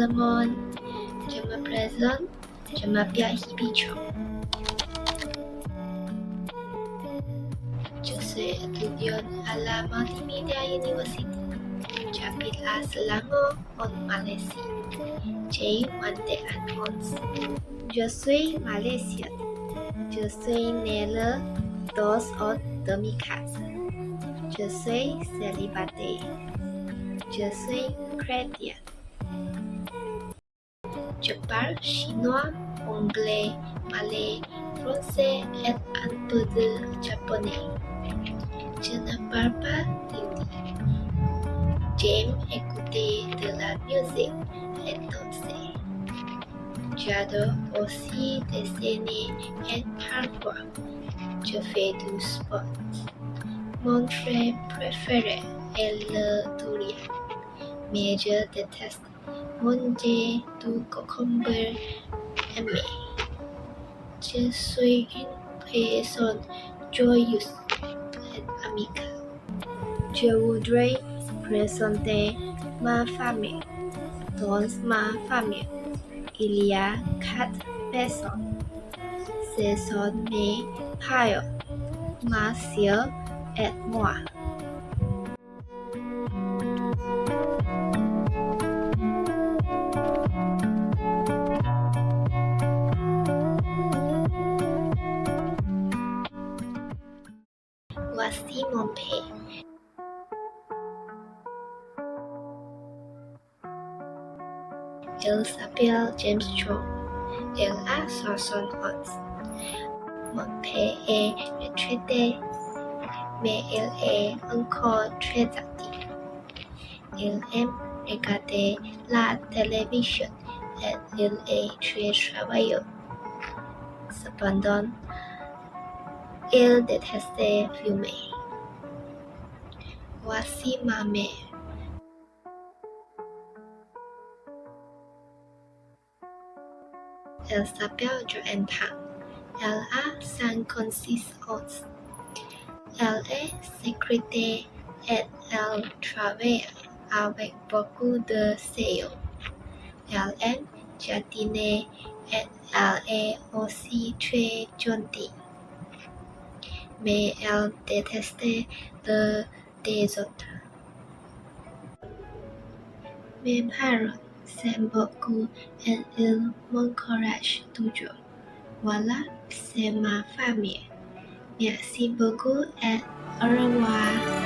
le monde, je me présente, je m'appelle Hibicho. Je suis étudiante à la Multimedia University. J'habite à Selangor, en Malaisie. J'ai 21 ans. Je suis malaisienne. Je suis née le 12 août 2004. Je suis célibataire. Je suis chrétienne. Je parle chinois, anglais, malais, français et un peu de japonais. Je ne parle pas hindi. J'aime écouter de la musique et danser. J'adore aussi dessiner et parfois je fais du sport. Mon fruit préféré est le durian, mais je déteste manger du concombre aimé. Je suis une personne joyeuse et amicale. Je voudrais présenter ma famille. Dans ma famille, il y a 4 personnes. Ce sont mes parents, ma sœur et moi. Voici mon père. Il s'appelle James Strong. Il a 60 ans. Mon père est retraité, mais il est encore très actif. Il aime regarder la télévision et il est très travailleur. Cependant, il déteste fumer. Voici ma mère. Elle s'appelle Joanne Tang. Elle a 56 ans. Elle est secrétaire et elle travaille avec beaucoup de sales. Elle aime jardiner et elle est aussi très gentille. Mais elle déteste le désordre. Mes parents s'aiment beaucoup et ils m'encouragent toujours. Voilà, c'est ma famille. Merci beaucoup et au revoir.